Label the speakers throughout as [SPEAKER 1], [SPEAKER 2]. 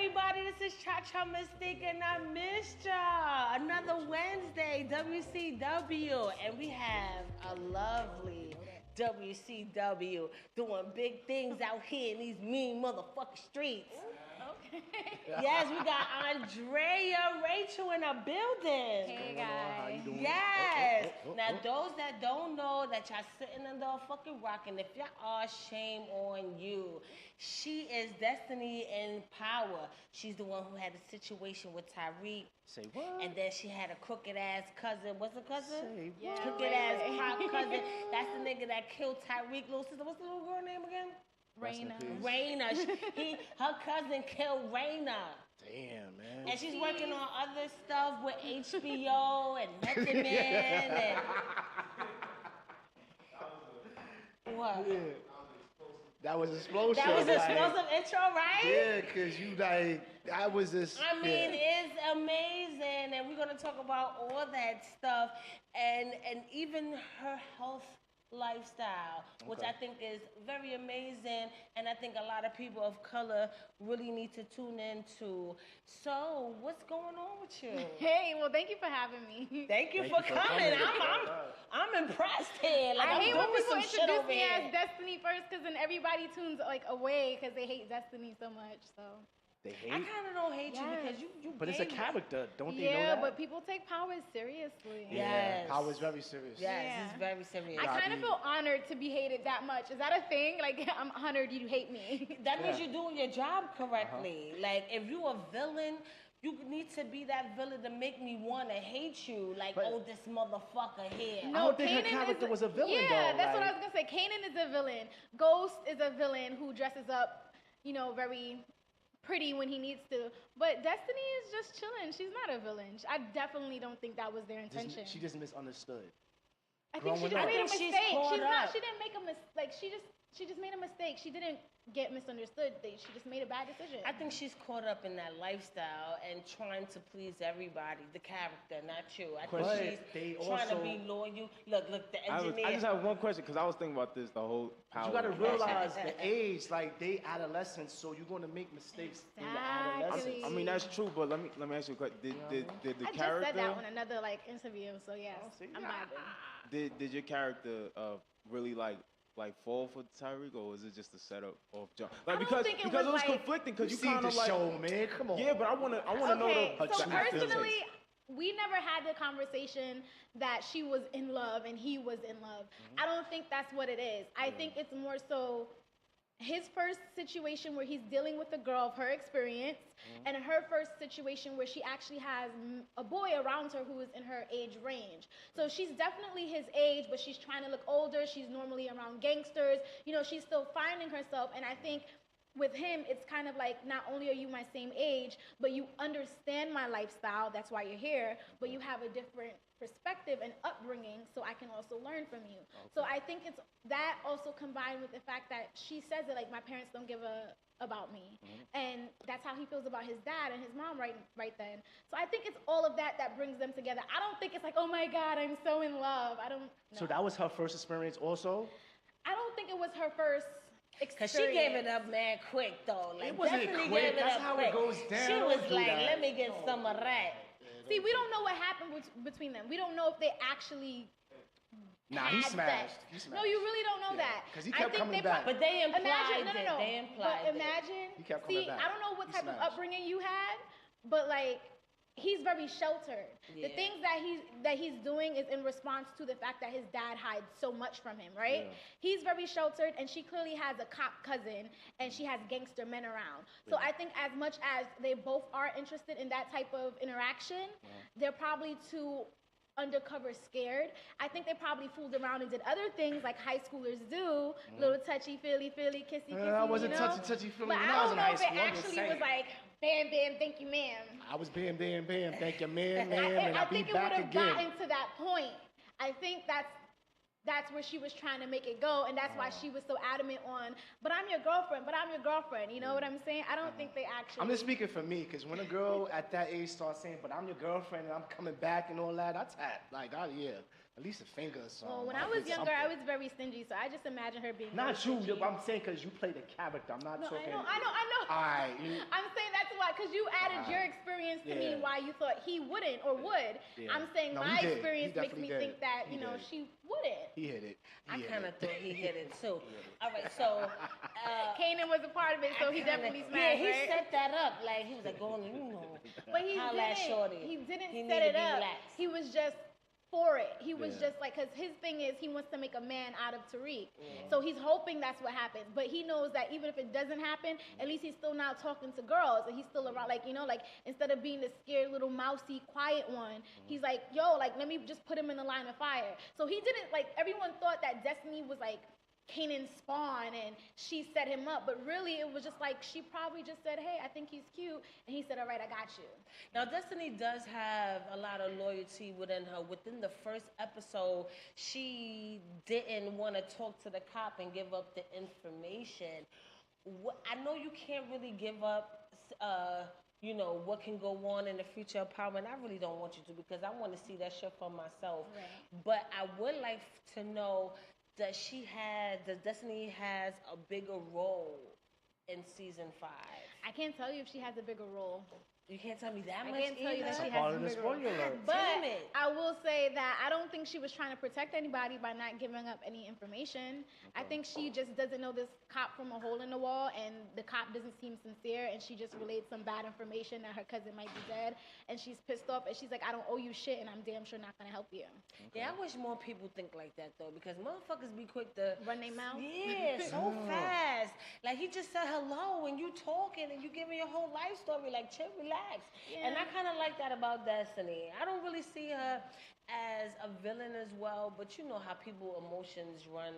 [SPEAKER 1] everybody, this is Cha-Cha Mystique and I missed y'all. Another Wednesday, WCW, and we have a lovely WCW doing big things out here in these mean motherfucking streets.
[SPEAKER 2] Okay.
[SPEAKER 1] Yes, we got Andrea Rachel in the building.
[SPEAKER 2] Hey guys.
[SPEAKER 3] How you doing?
[SPEAKER 1] Yes. Now, those that don't know that y'all sitting under a fucking rock, and if y'all are, shame on you. She is Destiny in Power. She's the one who had a situation with Tyreek.
[SPEAKER 3] Say what?
[SPEAKER 1] And then she had a crooked ass cousin. What's the cousin?
[SPEAKER 3] Say what?
[SPEAKER 2] Yeah.
[SPEAKER 1] Crooked ass pop cousin. That's the nigga that killed Tyreek, little sister. What's the little girl name again?
[SPEAKER 2] Raina.
[SPEAKER 1] Raina. Her cousin killed Raina.
[SPEAKER 3] Damn, man.
[SPEAKER 1] And she's working on other stuff with HBO and Method Man and what?
[SPEAKER 3] Yeah. That was explosive.
[SPEAKER 1] That was an
[SPEAKER 3] like,
[SPEAKER 1] explosive intro, right?
[SPEAKER 3] Yeah, because you like, I was just.
[SPEAKER 1] I mean, it's amazing, and we're gonna talk about all that stuff, and even her health lifestyle, which I think is very amazing, and I think a lot of people of color really need to tune into. So, what's going on with you?
[SPEAKER 2] Hey, well, thank you for having me.
[SPEAKER 1] Thank you for coming. I'm impressed here. Like,
[SPEAKER 2] I hate
[SPEAKER 1] I'm
[SPEAKER 2] when
[SPEAKER 1] doing
[SPEAKER 2] people
[SPEAKER 1] some shit
[SPEAKER 2] introduce
[SPEAKER 1] over
[SPEAKER 2] me
[SPEAKER 1] here.
[SPEAKER 2] as Destiny first, because then everybody tunes like away because they hate Destiny so much. So.
[SPEAKER 3] They hate.
[SPEAKER 1] I kind of don't hate you
[SPEAKER 2] Yes.
[SPEAKER 1] because you.
[SPEAKER 3] But it's a
[SPEAKER 1] gave me-
[SPEAKER 3] character. Don't they know
[SPEAKER 2] Yeah,
[SPEAKER 3] that?
[SPEAKER 2] but people take power seriously.
[SPEAKER 1] Yes.
[SPEAKER 3] Power is very serious.
[SPEAKER 1] Yes,
[SPEAKER 2] Yeah.
[SPEAKER 1] it's very serious.
[SPEAKER 2] I kind of
[SPEAKER 3] Robbie.
[SPEAKER 2] feel honored to be hated that much. Is that a thing? Like, I'm honored you hate me.
[SPEAKER 1] That means
[SPEAKER 3] Yeah.
[SPEAKER 1] you're doing your job correctly. Like, if you're a villain, you need to be that villain to make me want to hate you. Like,
[SPEAKER 3] But-
[SPEAKER 1] oh, this motherfucker here.
[SPEAKER 2] No,
[SPEAKER 3] don't think her
[SPEAKER 2] Kanan
[SPEAKER 3] character
[SPEAKER 2] is
[SPEAKER 3] was a villain,
[SPEAKER 2] Yeah,
[SPEAKER 3] though,
[SPEAKER 2] that's what I
[SPEAKER 3] like-
[SPEAKER 2] was gonna say. Kanan is a villain. Ghost is a villain who dresses up, very pretty when he needs to. But Destiny is just chilling. She's not a villain. I definitely don't think that was their intention.
[SPEAKER 3] She just misunderstood.
[SPEAKER 2] I think she
[SPEAKER 3] growing
[SPEAKER 2] just
[SPEAKER 3] up.
[SPEAKER 2] made a
[SPEAKER 1] I think she's
[SPEAKER 2] mistake.
[SPEAKER 1] caught
[SPEAKER 2] She's not.
[SPEAKER 1] up.
[SPEAKER 2] She didn't make a mistake. Like she just made a mistake. She didn't get misunderstood. She just made a bad decision.
[SPEAKER 1] I think she's caught up in that lifestyle and trying to please everybody. The character, not you. I
[SPEAKER 3] But
[SPEAKER 1] think
[SPEAKER 3] they
[SPEAKER 1] she's trying to
[SPEAKER 3] also-
[SPEAKER 1] be loyal. Look, the
[SPEAKER 4] I
[SPEAKER 1] engineer.
[SPEAKER 4] just have one question because I was thinking about this the whole power.
[SPEAKER 3] You gotta
[SPEAKER 4] of-
[SPEAKER 3] realize the age, like they adolescents, so you're gonna make mistakes in your
[SPEAKER 2] Exactly.
[SPEAKER 3] adolescence.
[SPEAKER 4] I mean that's true, but let me ask you a question. Did the
[SPEAKER 2] I just
[SPEAKER 4] character
[SPEAKER 2] said that on another interview. So yes,
[SPEAKER 3] see?
[SPEAKER 2] I'm vibing.
[SPEAKER 4] did your character really like fall for Tyreek, or was it just a setup off jump? Like
[SPEAKER 2] don't
[SPEAKER 4] because
[SPEAKER 2] think it
[SPEAKER 4] because
[SPEAKER 2] was
[SPEAKER 4] it was
[SPEAKER 2] like-
[SPEAKER 4] conflicting
[SPEAKER 3] You
[SPEAKER 4] because you
[SPEAKER 3] see
[SPEAKER 4] kind
[SPEAKER 3] the
[SPEAKER 4] of like
[SPEAKER 3] show, man. Come on.
[SPEAKER 4] yeah, but I wanna know
[SPEAKER 2] Okay,
[SPEAKER 4] the
[SPEAKER 2] so
[SPEAKER 4] true
[SPEAKER 2] personally,
[SPEAKER 4] feelings.
[SPEAKER 2] we never had the conversation that she was in love and he was in love. I don't think that's what it is. I think it's more so his first situation where he's dealing with a girl of her experience and her first situation where she actually has a boy around her who is in her age range. So she's definitely his age, but she's trying to look older. She's normally around gangsters. She's still finding herself. And I think with him, it's kind of like, not only are you my same age, but you understand my lifestyle, that's why you're here, but you have a different perspective and upbringing, so I can also learn from you. So I think it's that also combined with the fact that she says it, like, my parents don't give a about me. And that's how he feels about his dad and his mom right then. So I think it's all of that brings them together. I don't think it's like, oh my God, I'm so in love. I don't know.
[SPEAKER 3] So that was her first experience, also.
[SPEAKER 2] I don't think it was her first experience.
[SPEAKER 1] Cause she gave it up mad quick though. Like,
[SPEAKER 3] It wasn't
[SPEAKER 1] definitely
[SPEAKER 3] quick.
[SPEAKER 1] gave it
[SPEAKER 3] That's
[SPEAKER 1] up
[SPEAKER 3] how
[SPEAKER 1] quick.
[SPEAKER 3] it goes down.
[SPEAKER 1] She was
[SPEAKER 3] Don't do
[SPEAKER 1] like,
[SPEAKER 3] that.
[SPEAKER 1] let me get some of that.
[SPEAKER 2] See, we don't know what happened between them. We don't know if they actually
[SPEAKER 3] Nah, he
[SPEAKER 2] had
[SPEAKER 3] smashed.
[SPEAKER 2] sex.
[SPEAKER 3] He smashed.
[SPEAKER 2] No, you really don't know
[SPEAKER 3] Yeah,
[SPEAKER 2] that.
[SPEAKER 3] 'cause he
[SPEAKER 2] I
[SPEAKER 3] kept
[SPEAKER 2] think
[SPEAKER 3] coming
[SPEAKER 2] they
[SPEAKER 3] back.
[SPEAKER 1] But they implied
[SPEAKER 2] imagine,
[SPEAKER 1] it.
[SPEAKER 2] no.
[SPEAKER 1] They implied
[SPEAKER 2] But
[SPEAKER 1] it.
[SPEAKER 2] imagine.
[SPEAKER 3] He kept coming
[SPEAKER 2] see,
[SPEAKER 3] back.
[SPEAKER 2] I don't know what
[SPEAKER 3] He
[SPEAKER 2] type of
[SPEAKER 3] smashed.
[SPEAKER 2] upbringing you had, but like, he's very sheltered. The
[SPEAKER 1] Yeah.
[SPEAKER 2] things that he's doing is in response to the fact that his dad hides so much from him, right?
[SPEAKER 3] Yeah.
[SPEAKER 2] He's very sheltered, and she clearly has a cop cousin, and she has gangster men around. So I think as much as they both are interested in that type of interaction, they're probably too undercover scared. I think they probably fooled around and did other things like high schoolers do, little touchy, feely, kissy, kissy.
[SPEAKER 3] I wasn't
[SPEAKER 2] you know?
[SPEAKER 3] touchy, feely
[SPEAKER 2] But
[SPEAKER 3] when
[SPEAKER 2] I
[SPEAKER 3] I was
[SPEAKER 2] don't
[SPEAKER 3] in
[SPEAKER 2] know
[SPEAKER 3] high
[SPEAKER 2] if it
[SPEAKER 3] school. I'm just
[SPEAKER 2] actually
[SPEAKER 3] saying.
[SPEAKER 2] was like, bam, bam, thank you, ma'am.
[SPEAKER 3] I was bam, bam, bam. Thank you, man, and
[SPEAKER 2] I
[SPEAKER 3] I'll be
[SPEAKER 2] think it would
[SPEAKER 3] back
[SPEAKER 2] have
[SPEAKER 3] again.
[SPEAKER 2] gotten to that point. I think that's where she was trying to make it go, and that's why she was so adamant on, but I'm your girlfriend, you know what I'm saying? I don't think they actually...
[SPEAKER 3] I'm just speaking for me, because when a girl at that age starts saying, but I'm your girlfriend and I'm coming back and all that, that's yeah, at least a finger or something.
[SPEAKER 2] Well, when I was younger, I was very stingy, so I just imagine her being
[SPEAKER 3] Not
[SPEAKER 2] very
[SPEAKER 3] you,
[SPEAKER 2] stingy.
[SPEAKER 3] I'm saying because you play the character. I'm not
[SPEAKER 2] No,
[SPEAKER 3] talking.
[SPEAKER 2] I know.
[SPEAKER 3] Alright.
[SPEAKER 2] I'm saying that's what why, because you added your experience to me why you thought he wouldn't or would.
[SPEAKER 3] Yeah.
[SPEAKER 2] I'm saying
[SPEAKER 3] No,
[SPEAKER 2] my
[SPEAKER 3] he did.
[SPEAKER 2] experience
[SPEAKER 3] He
[SPEAKER 2] makes me
[SPEAKER 3] definitely
[SPEAKER 2] think that,
[SPEAKER 3] He
[SPEAKER 2] you know,
[SPEAKER 3] did.
[SPEAKER 2] she wouldn't.
[SPEAKER 3] He hit it.
[SPEAKER 1] I kind of thought he hit it too. All right, so
[SPEAKER 2] Kanan was a part of it, so he definitely smashed,
[SPEAKER 1] he
[SPEAKER 2] right?
[SPEAKER 1] set that up. Like he was like, "Go on, you know."
[SPEAKER 2] But he didn't set it up.
[SPEAKER 1] Relaxed.
[SPEAKER 2] He was just for it. He was just like, because his thing is he wants to make a man out of Tariq. So he's hoping that's what happens. But he knows that even if it doesn't happen, at least he's still now talking to girls and he's still around. Like, you know, like instead of being the scared little mousy quiet one, he's like, yo, like let me just put him in the line of fire. So he didn't, like, everyone thought that Destiny was like Kanan's spawn and she set him up, but really it was just like she probably just said, hey, I think he's cute, and he said, all right, I got you.
[SPEAKER 1] Now Destiny does have a lot of loyalty within her. Within the first episode, she didn't want to talk to the cop and give up the information. I know you can't really give up you know, what can go on in the future of power, and I really don't want you to, because I want to see that shit for myself.
[SPEAKER 2] Right.
[SPEAKER 1] But I would like to know, does Destiny has a bigger role in season 5?
[SPEAKER 2] I can't tell you if she has a bigger role.
[SPEAKER 1] You can't tell me that
[SPEAKER 2] I
[SPEAKER 1] much
[SPEAKER 2] can't tell you that
[SPEAKER 1] either?
[SPEAKER 2] she
[SPEAKER 3] part
[SPEAKER 2] has
[SPEAKER 3] of
[SPEAKER 2] a
[SPEAKER 3] the
[SPEAKER 2] bigger
[SPEAKER 3] spoiler
[SPEAKER 2] role.
[SPEAKER 3] alert.
[SPEAKER 2] But
[SPEAKER 1] Damn it.
[SPEAKER 2] I will say that I don't think she was trying to protect anybody by not giving up any information. I think she just doesn't know this cop from a hole in the wall, and the cop doesn't seem sincere, and she just relayed some bad information that her cousin might be dead, and she's pissed off, and she's like, I don't owe you shit, and I'm damn sure not gonna help you.
[SPEAKER 1] Yeah, I wish more people think like that, though, because motherfuckers be quick to
[SPEAKER 2] Run their mouth?
[SPEAKER 1] Yeah, so fast. Like, he just said hello, and you talking, and you giving your whole life story. Like, chill, relax.
[SPEAKER 2] Yeah.
[SPEAKER 1] And I kind of like that about Destiny. I don't really see her as a villain as well, but you know how people emotions run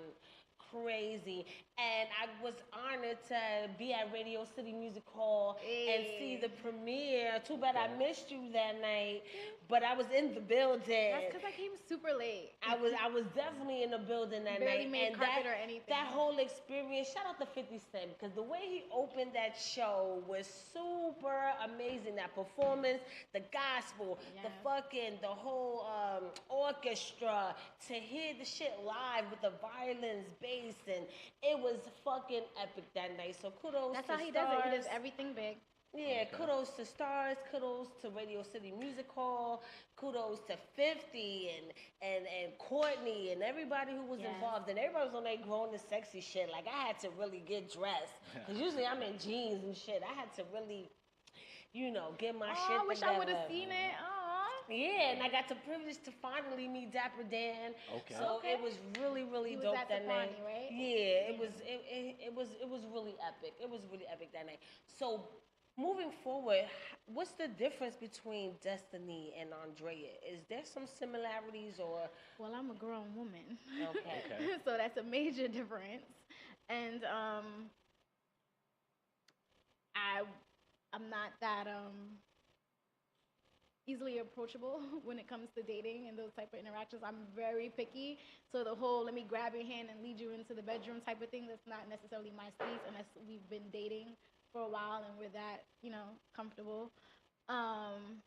[SPEAKER 1] crazy. And I was honored to be at Radio City Music Hall and see the premiere. Too bad I missed you that night, but I was in the building.
[SPEAKER 2] That's because I came super late.
[SPEAKER 1] I was definitely in the building that
[SPEAKER 2] Barely
[SPEAKER 1] night.
[SPEAKER 2] made
[SPEAKER 1] And
[SPEAKER 2] carpet
[SPEAKER 1] that,
[SPEAKER 2] or anything.
[SPEAKER 1] that whole experience, shout out to 50 Cent, because the way he opened that show was super amazing. That performance, the gospel, the whole orchestra, to hear the shit live with the violins, bass, and it was fucking epic that night. So kudos
[SPEAKER 2] That's
[SPEAKER 1] to
[SPEAKER 2] how he does it. He does
[SPEAKER 1] Starz.
[SPEAKER 2] everything big.
[SPEAKER 1] Yeah, kudos to Starz, kudos to Radio City Music Hall, kudos to 50 and Courtney and everybody who was involved. And everybody was on that grown and sexy shit. Like, I had to really get dressed. Because usually I'm in jeans and shit. I had to really, you know, get my shit
[SPEAKER 2] I wish
[SPEAKER 1] together.
[SPEAKER 2] I would have seen it.
[SPEAKER 1] Yeah, and I got the privilege to finally meet Dapper Dan.
[SPEAKER 3] Okay.
[SPEAKER 1] So it was really, really
[SPEAKER 2] He was
[SPEAKER 1] dope
[SPEAKER 2] at
[SPEAKER 1] that
[SPEAKER 2] the
[SPEAKER 1] night.
[SPEAKER 2] party, right?
[SPEAKER 1] Yeah, it was really epic. It was really epic that night. So moving forward, what's the difference between Destiny and Andrea? Is there some similarities or?
[SPEAKER 2] Well, I'm a grown woman.
[SPEAKER 1] Okay.
[SPEAKER 2] So that's a major difference. And I'm not that easily approachable when it comes to dating and those type of interactions. I'm very picky. So the whole let me grab your hand and lead you into the bedroom type of thing, that's not necessarily my space unless we've been dating for a while and we're that, you know, comfortable. And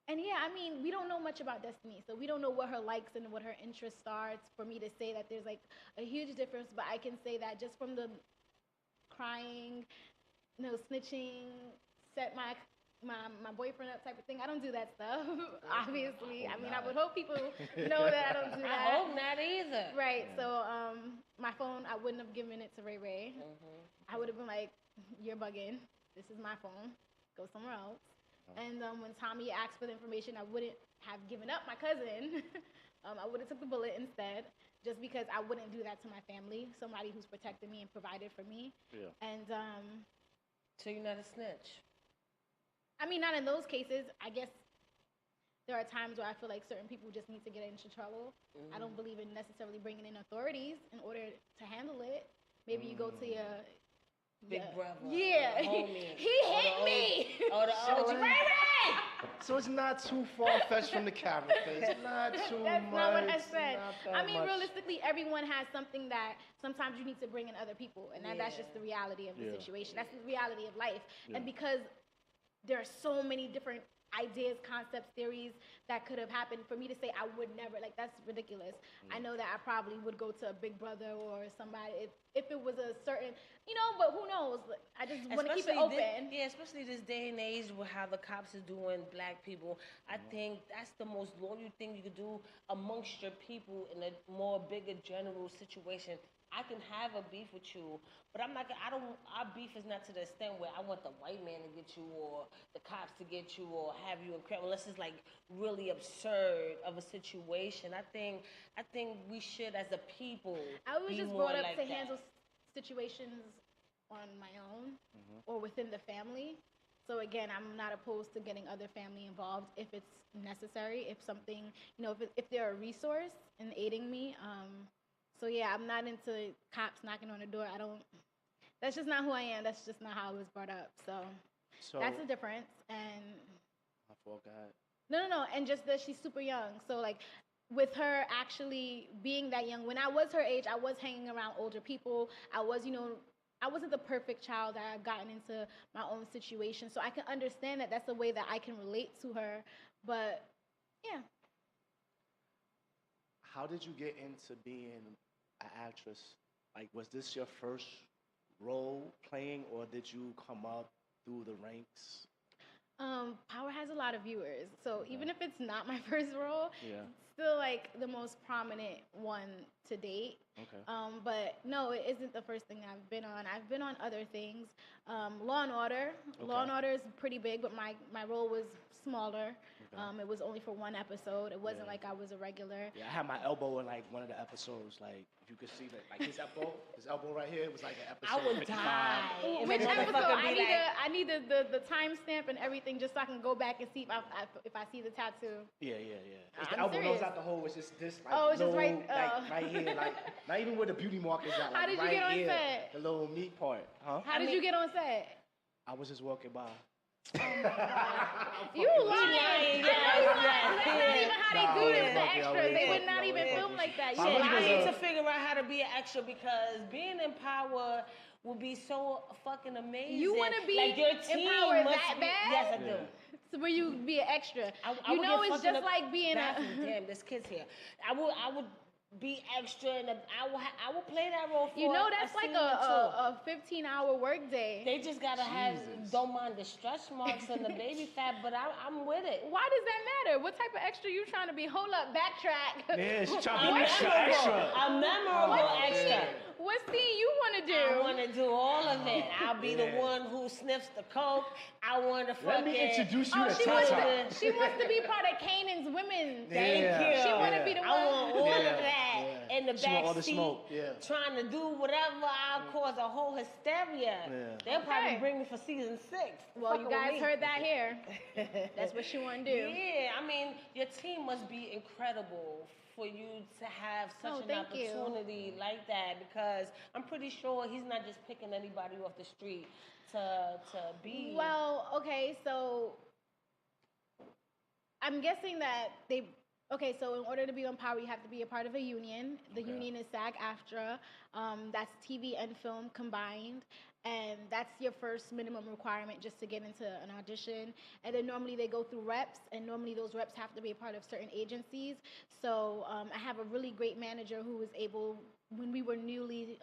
[SPEAKER 2] yeah, I mean, we don't know much about Destiny, so we don't know what her likes and what her interests are. It's for me to say that there's like a huge difference, but I can say that just from the crying, you know, snitching, set my boyfriend up type of thing. I don't do that stuff, obviously. I mean, I would hope people know that I don't do that.
[SPEAKER 1] I hope not either.
[SPEAKER 2] Right. So my phone, I wouldn't have given it to Ray Ray. I would have been like, you're bugging. This is my phone. Go somewhere else. And when Tommy asked for the information, I wouldn't have given up my cousin. I would have took the bullet instead, just because I wouldn't do that to my family, somebody who's protected me and provided for me.
[SPEAKER 3] Yeah.
[SPEAKER 2] And
[SPEAKER 1] So you're not a snitch?
[SPEAKER 2] I mean, not in those cases. I guess there are times where I feel like certain people just need to get into trouble. I don't believe in necessarily bringing in authorities in order to handle it. Maybe you go to your
[SPEAKER 1] Big brother.
[SPEAKER 2] Yeah.
[SPEAKER 1] Homie.
[SPEAKER 2] He hit me.
[SPEAKER 1] Oh, the OG. Ray Ray!
[SPEAKER 3] So it's not too far-fetched from the character. It's not too
[SPEAKER 2] That's
[SPEAKER 3] much.
[SPEAKER 2] not what I said.
[SPEAKER 3] Not that
[SPEAKER 2] I mean,
[SPEAKER 3] much.
[SPEAKER 2] realistically, everyone has something that sometimes you need to bring in other people, and that's just the reality of the situation. That's the reality of life. And because there are so many different ideas, concepts, theories that could have happened, for me to say I would never, like, that's ridiculous. I know that I probably would go to a big brother or somebody if it was a certain, you know, but who knows? just want to keep it open.
[SPEAKER 1] Especially this day and age with how the cops are doing black people. I think that's the most loyal thing you could do amongst your people in a more bigger general situation. I can have a beef with you, but I'm not gonna, our beef is not to the extent where I want the white man to get you or the cops to get you or have you in crime, unless it's like really absurd of a situation. I think we should, as a people,
[SPEAKER 2] I was
[SPEAKER 1] be
[SPEAKER 2] just
[SPEAKER 1] more
[SPEAKER 2] brought up
[SPEAKER 1] like
[SPEAKER 2] to
[SPEAKER 1] that.
[SPEAKER 2] handle situations on my own or within the family. So again, I'm not opposed to getting other family involved if it's necessary, if something, if they're a resource in aiding me. So yeah, I'm not into cops knocking on the door. That's just not who I am. That's just not how I was brought up. So that's the difference. And
[SPEAKER 3] I forgot.
[SPEAKER 2] No. And just that she's super young. So like with her actually being that young, when I was her age, I was hanging around older people. I wasn't the perfect child. I had gotten into my own situation. So I can understand that that's a way that I can relate to her. But yeah.
[SPEAKER 3] How did you get into being an actress? Like, was this your first role playing, or did you come up through the ranks?
[SPEAKER 2] Power has a lot of viewers, so even if it's not my first role,
[SPEAKER 3] Yeah.
[SPEAKER 2] it's still like the most prominent one to date.
[SPEAKER 3] Okay.
[SPEAKER 2] But no, it isn't the first thing I've been on. I've been on other things. Law and Order.
[SPEAKER 3] Okay.
[SPEAKER 2] Law and Order is pretty big, but my role was smaller.
[SPEAKER 3] Okay.
[SPEAKER 2] It was only for one episode. It wasn't like I was a regular.
[SPEAKER 3] Yeah, I had my elbow in like one of the episodes. Like, if you could see that, like his elbow right here was like an episode.
[SPEAKER 1] I would
[SPEAKER 3] 55.
[SPEAKER 1] die. if
[SPEAKER 2] Which
[SPEAKER 1] a
[SPEAKER 2] episode?
[SPEAKER 1] motherfucker be
[SPEAKER 2] I need the timestamp and everything just so I can go back and see if I see the tattoo.
[SPEAKER 3] Yeah. It's
[SPEAKER 2] I'm
[SPEAKER 3] the elbow. No,
[SPEAKER 2] serious.
[SPEAKER 3] it's not the whole. It's just this. Like,
[SPEAKER 2] Oh, it's just
[SPEAKER 3] little,
[SPEAKER 2] right-
[SPEAKER 3] like, right here. Like, not even where the beauty mark is at. Like,
[SPEAKER 2] How did you
[SPEAKER 3] right
[SPEAKER 2] get on
[SPEAKER 3] here,
[SPEAKER 2] set?
[SPEAKER 3] the little meat part. Huh?
[SPEAKER 2] How did you get on set?
[SPEAKER 3] I was just walking by.
[SPEAKER 2] You lying. That's not even how they do this to extras. They would not even film like that. You
[SPEAKER 1] Shit, I
[SPEAKER 2] lying.
[SPEAKER 1] need to figure out how to be an extra because being in power would be so fucking amazing.
[SPEAKER 2] You want to be
[SPEAKER 1] like your
[SPEAKER 2] in
[SPEAKER 1] team
[SPEAKER 2] power
[SPEAKER 1] must
[SPEAKER 2] that
[SPEAKER 1] be,
[SPEAKER 2] bad?
[SPEAKER 1] Yes, I do.
[SPEAKER 2] So where you be an extra.
[SPEAKER 1] I
[SPEAKER 2] You
[SPEAKER 1] would
[SPEAKER 2] know
[SPEAKER 1] get
[SPEAKER 2] it's
[SPEAKER 1] fucking
[SPEAKER 2] just
[SPEAKER 1] up-
[SPEAKER 2] like being
[SPEAKER 1] bathroom.
[SPEAKER 2] a.
[SPEAKER 1] Damn, this kid's here. I would be extra and I will play that role for
[SPEAKER 2] You know that's like
[SPEAKER 1] scene or two.
[SPEAKER 2] a 15-hour work day.
[SPEAKER 1] They just gotta don't mind the stretch marks and the baby fat, but I'm with it.
[SPEAKER 2] Why does that matter? What type of extra you trying to be? Hold up, backtrack.
[SPEAKER 3] Yeah, she's trying to
[SPEAKER 1] I'm
[SPEAKER 3] be extra.
[SPEAKER 1] A memorable
[SPEAKER 2] What
[SPEAKER 1] extra.
[SPEAKER 2] scene? What scene you want to do?
[SPEAKER 1] I want to do all of it. I'll be the one who sniffs the coke. I want to
[SPEAKER 3] Let
[SPEAKER 1] fucking.
[SPEAKER 3] me introduce you
[SPEAKER 2] Oh,
[SPEAKER 3] to
[SPEAKER 2] she wants
[SPEAKER 3] Tata.
[SPEAKER 2] to. She wants to be part of Canaan's women.
[SPEAKER 1] Thank you.
[SPEAKER 2] She want to be the one.
[SPEAKER 1] I want all
[SPEAKER 3] Yeah,
[SPEAKER 1] of that
[SPEAKER 3] yeah.
[SPEAKER 1] in the
[SPEAKER 3] She want all
[SPEAKER 1] back
[SPEAKER 3] the
[SPEAKER 1] seat,
[SPEAKER 3] smoke, yeah.
[SPEAKER 1] trying to do whatever. I'll cause a whole hysteria.
[SPEAKER 3] Yeah.
[SPEAKER 1] They'll probably
[SPEAKER 2] Okay.
[SPEAKER 1] bring me for season 6.
[SPEAKER 2] Well,
[SPEAKER 1] Fucking
[SPEAKER 2] you
[SPEAKER 1] with
[SPEAKER 2] guys
[SPEAKER 1] me.
[SPEAKER 2] heard that here. That's what she want to do.
[SPEAKER 1] Yeah, I mean, your team must be incredible for you to have such
[SPEAKER 2] Oh,
[SPEAKER 1] an
[SPEAKER 2] thank you.
[SPEAKER 1] opportunity like that because I'm pretty sure he's not just picking anybody off the street to be.
[SPEAKER 2] Well, okay, so I'm guessing that they. Okay, so in order to be on Power, you have to be a part of a union. The union is SAG-AFTRA. That's TV and film combined. And that's your first minimum requirement just to get into an audition. And then normally they go through reps, and normally those reps have to be a part of certain agencies. So I have a really great manager who was able, when we were newly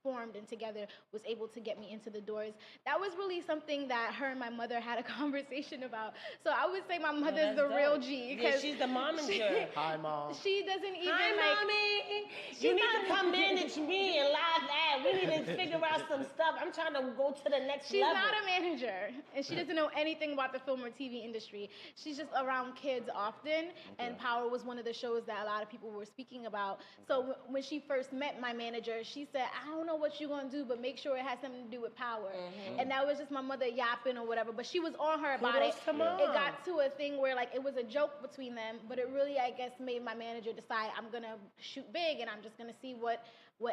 [SPEAKER 2] formed and together, was able to get me into the doors. That was really something that her and my mother had a conversation about. So I would say my mother's the real G.
[SPEAKER 1] Yeah, she's the momager.
[SPEAKER 3] Hi, Mom.
[SPEAKER 2] She doesn't even
[SPEAKER 1] Hi,
[SPEAKER 2] like.
[SPEAKER 1] mommy. You need to come manage me and live that. We need to figure out some stuff. I'm trying to go to the next
[SPEAKER 2] She's
[SPEAKER 1] level.
[SPEAKER 2] not a manager, and she doesn't know anything about the film or TV industry. She's just around kids often, and Power was one of the shows that a lot of people were speaking about. So when she first met my manager, she said, I don't know what you're going to do, but make sure it has something to do with Power. And that was just my mother yapping or whatever, but she was on her about it.
[SPEAKER 1] Kudos to Mom.
[SPEAKER 2] It got to a thing where like it was a joke between them, but it really, I guess, made my manager decide I'm going to shoot big, and I'm just going to see what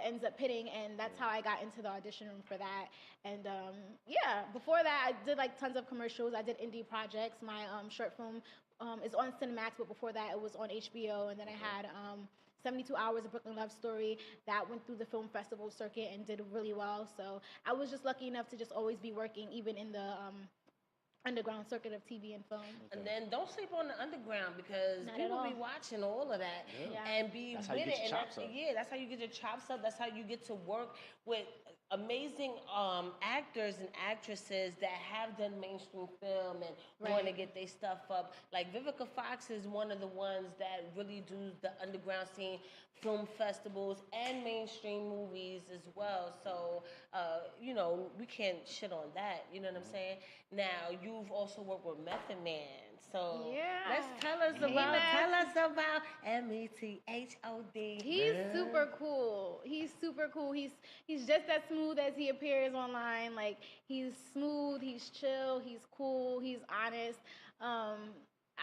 [SPEAKER 2] ends up hitting, and that's how I got into the audition room for that. And yeah, before that, I did like tons of commercials. I did indie projects. My short film is on Cinemax, but before that, it was on HBO. And then I had 72 Hours of Brooklyn Love Story that went through the film festival circuit and did really well. So I was just lucky enough to just always be working, even in the underground circuit of TV and film.
[SPEAKER 1] And then don't sleep on the underground because
[SPEAKER 2] Not at
[SPEAKER 1] people be
[SPEAKER 2] all.
[SPEAKER 1] watching all of that
[SPEAKER 2] Yeah.
[SPEAKER 1] and be
[SPEAKER 3] That's
[SPEAKER 1] with
[SPEAKER 3] how you
[SPEAKER 1] it.
[SPEAKER 3] get your
[SPEAKER 1] And
[SPEAKER 3] chops up.
[SPEAKER 1] yeah, that's how you get your chops up. That's how you get to work with amazing actors and actresses that have done mainstream film and want to get their stuff up. Like Vivica Fox is one of the ones that really do the underground scene, film festivals, and mainstream movies as well. So, you know, we can't shit on that. You know what I'm saying? Now, you've also worked with Method Man. So let's tell us about METHOD.
[SPEAKER 2] He's super cool. He's super cool. He's just as smooth as he appears online. Like he's smooth, he's chill, he's cool, he's honest. I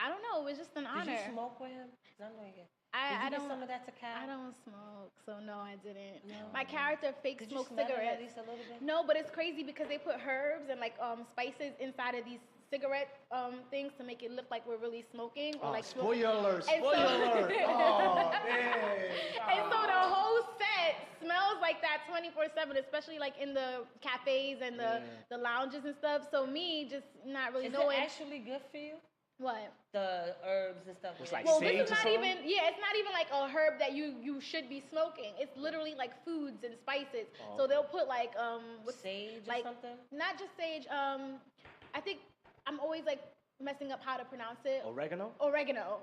[SPEAKER 2] don't know. It was just an honor.
[SPEAKER 1] Did you smoke with him? 'Cause I know you.
[SPEAKER 2] I
[SPEAKER 1] Did you
[SPEAKER 2] don't.
[SPEAKER 1] get some of that to Cal?
[SPEAKER 2] I don't smoke, so no, I didn't.
[SPEAKER 1] No.
[SPEAKER 2] My character fake
[SPEAKER 1] Did
[SPEAKER 2] smokes
[SPEAKER 1] you smell it
[SPEAKER 2] cigarettes.
[SPEAKER 1] at least a little bit?
[SPEAKER 2] No, but it's crazy because they put herbs and like spices inside of these cigarette things to make it look like we're really smoking or like
[SPEAKER 3] spoiler alert!
[SPEAKER 2] And
[SPEAKER 3] Spoiler alert! Oh,
[SPEAKER 2] and so the whole set smells like that 24/7, especially like in the cafes and the lounges and stuff. So me just not really
[SPEAKER 1] Is
[SPEAKER 2] knowing.
[SPEAKER 1] it actually good for you?
[SPEAKER 2] What?
[SPEAKER 1] The herbs and stuff.
[SPEAKER 3] It's like
[SPEAKER 2] Well,
[SPEAKER 3] sage
[SPEAKER 2] this is
[SPEAKER 3] or
[SPEAKER 2] not
[SPEAKER 3] something?
[SPEAKER 2] even. Yeah, it's not even like a herb that you should be smoking. It's literally like foods and spices. So they'll put like
[SPEAKER 1] Sage
[SPEAKER 2] like,
[SPEAKER 1] or something?
[SPEAKER 2] Not just sage. I think I'm always like messing up how to pronounce it.
[SPEAKER 3] Oregano?
[SPEAKER 2] Oregano.